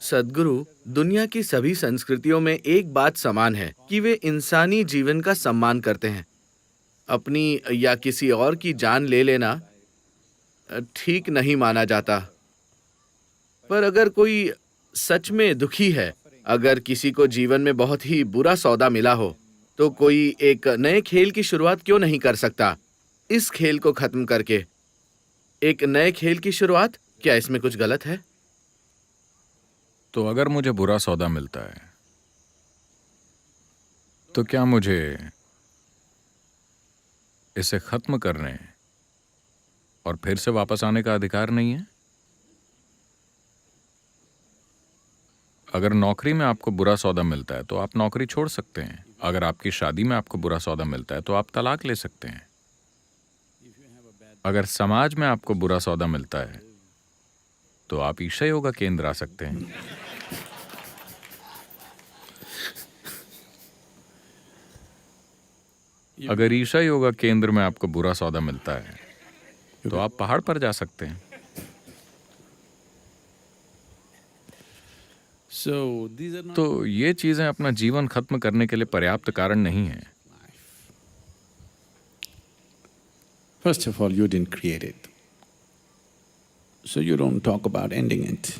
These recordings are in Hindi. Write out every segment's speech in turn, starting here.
सद्गुरु, दुनिया की सभी संस्कृतियों में एक बात समान है कि वे इंसानी जीवन का सम्मान करते हैं। अपनी या किसी और की जान ले लेना ठीक नहीं माना जाता। पर अगर कोई सच में दुखी है, अगर किसी को जीवन में बहुत ही बुरा सौदा मिला हो, तो कोई एक नए खेल की शुरुआत क्यों नहीं कर सकता? इस खेल को खत्म करके एक नए खेल की शुरुआत, क्या इसमें कुछ गलत है? तो अगर मुझे बुरा सौदा मिलता है तो क्या मुझे इसे खत्म करने और फिर से वापस आने का अधिकार नहीं है? अगर नौकरी में आपको बुरा सौदा मिलता है तो आप नौकरी छोड़ सकते हैं। अगर आपकी शादी में आपको बुरा सौदा मिलता है तो आप तलाक ले सकते हैं। अगर समाज में आपको बुरा सौदा मिलता है तो आप ईशा योगा केंद्र आ सकते हैं। अगर ईशा योगा केंद्र में आपको बुरा सौदा मिलता है तो आप पहाड़ पर जा सकते हैं। तो ये चीजें अपना जीवन खत्म करने के लिए पर्याप्त कारण नहीं है। First of all, you didn't create it. So you don't talk about ending it.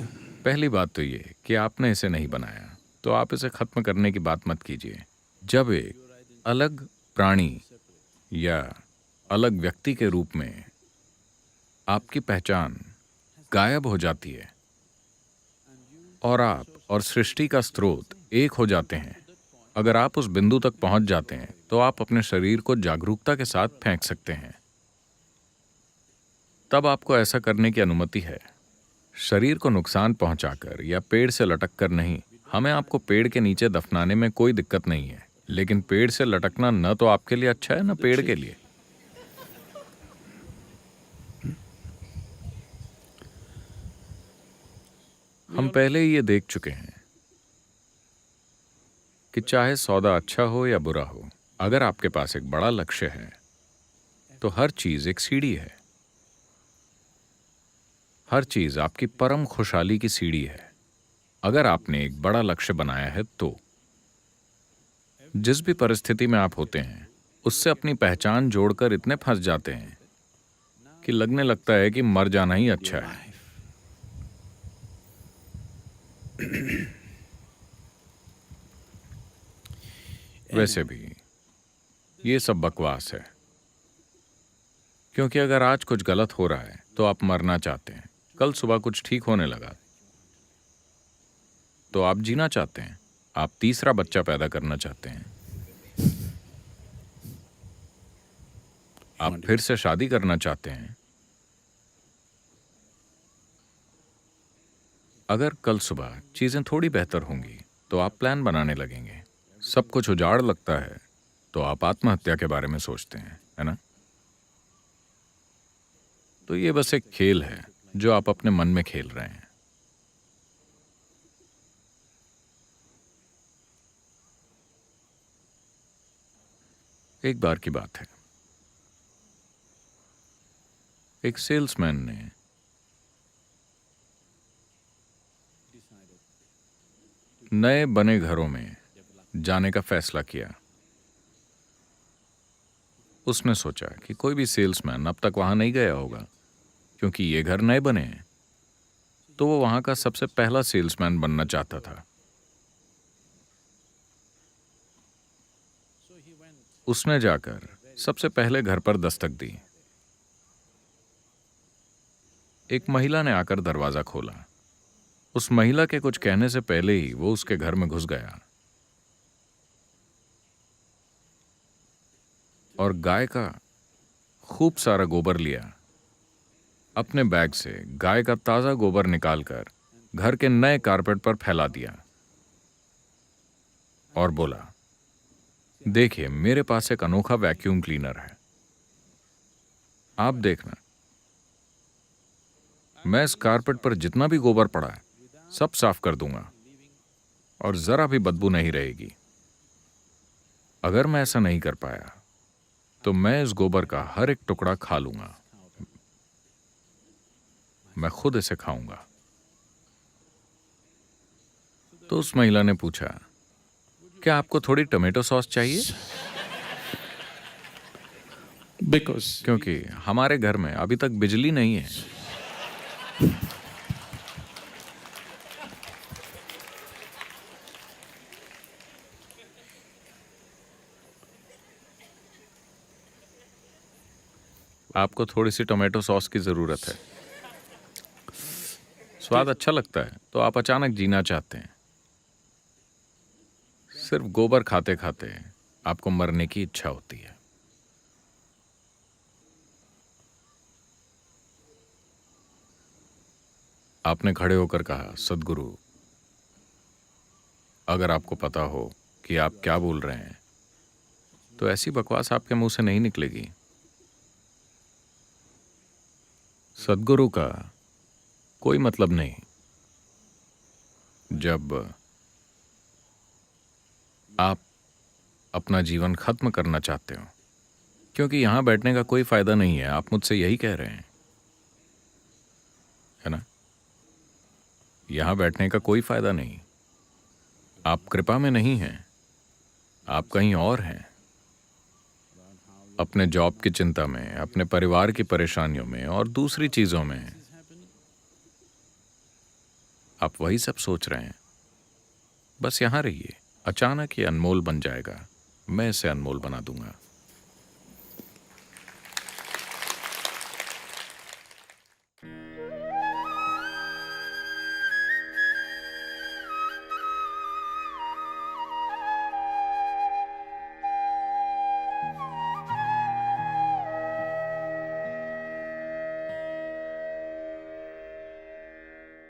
पहली बात तो ये कि आपने इसे नहीं बनाया, तो आप इसे खत्म करने की बात मत कीजिए। जब एक अलग प्राणी या अलग व्यक्ति के रूप में आपकी पहचान गायब हो जाती है और आप और सृष्टि का स्रोत एक हो जाते हैं, अगर आप उस बिंदु तक पहुंच जाते हैं तो आप अपने शरीर को जागरूकता के साथ फेंक सकते हैं। तब आपको ऐसा करने की अनुमति है। शरीर को नुकसान पहुंचाकर या पेड़ से लटक कर नहीं। हमें आपको पेड़ के नीचे दफनाने में कोई दिक्कत नहीं है, लेकिन पेड़ से लटकना न तो आपके लिए अच्छा है न पेड़ के लिए। हम पहले ही ये देख चुके हैं कि चाहे सौदा अच्छा हो या बुरा हो, अगर आपके पास एक बड़ा लक्ष्य है तो हर चीज एक सीढ़ी है। हर चीज आपकी परम खुशहाली की सीढ़ी है। अगर आपने एक बड़ा लक्ष्य बनाया है तो जिस भी परिस्थिति में आप होते हैं उससे अपनी पहचान जोड़कर इतने फंस जाते हैं कि लगने लगता है कि मर जाना ही अच्छा है। वैसे भी ये सब बकवास है, क्योंकि अगर आज कुछ गलत हो रहा है तो आप मरना चाहते हैं। कल सुबह कुछ ठीक होने लगा तो आप जीना चाहते हैं। आप तीसरा बच्चा पैदा करना चाहते हैं। आप फिर से शादी करना चाहते हैं। अगर कल सुबह चीजें थोड़ी बेहतर होंगी तो आप प्लान बनाने लगेंगे। सब कुछ उजाड़ लगता है तो आप आत्महत्या के बारे में सोचते हैं, है ना? तो ये बस एक खेल है जो आप अपने मन में खेल रहे हैं। एक बार की बात है, एक सेल्समैन ने नए बने घरों में जाने का फैसला किया। उसने सोचा कि कोई भी सेल्समैन अब तक वहां नहीं गया होगा, क्योंकि ये घर नए बने हैं। तो वो वहां का सबसे पहला सेल्समैन बनना चाहता था। उसने जाकर सबसे पहले घर पर दस्तक दी। एक महिला ने आकर दरवाजा खोला। उस महिला के कुछ कहने से पहले ही वो उसके घर में घुस गया और गाय का खूब सारा गोबर लिया। अपने बैग से गाय का ताजा गोबर निकालकर घर के नए कारपेट पर फैला दिया और बोला, देखिए मेरे पास एक अनोखा वैक्यूम क्लीनर है। आप देखना, मैं इस कारपेट पर जितना भी गोबर पड़ा है सब साफ कर दूंगा और जरा भी बदबू नहीं रहेगी। अगर मैं ऐसा नहीं कर पाया तो मैं इस गोबर का हर एक टुकड़ा खा लूंगा। मैं खुद इसे खाऊंगा। तो उस महिला ने पूछा, क्या आपको थोड़ी टोमेटो सॉस चाहिए? Because क्योंकि हमारे घर में अभी तक बिजली नहीं है। आपको थोड़ी सी टोमेटो सॉस की जरूरत है। स्वाद अच्छा लगता है तो आप अचानक जीना चाहते हैं। सिर्फ गोबर खाते खाते आपको मरने की इच्छा होती है। आपने खड़े होकर कहा, सद्गुरु, अगर आपको पता हो कि आप क्या बोल रहे हैं तो ऐसी बकवास आपके मुंह से नहीं निकलेगी। सद्गुरु का कोई मतलब नहीं जब आप अपना जीवन खत्म करना चाहते हो, क्योंकि यहां बैठने का कोई फायदा नहीं है। आप मुझसे यही कह रहे हैं, है ना? यहां बैठने का कोई फायदा नहीं। आप कृपा में नहीं हैं, आप कहीं और हैं। अपने जॉब की चिंता में, अपने परिवार की परेशानियों में और दूसरी चीजों में आप वही सब सोच रहे हैं। बस यहां रहिए, अचानक ये अनमोल बन जाएगा। मैं इसे अनमोल बना दूंगा।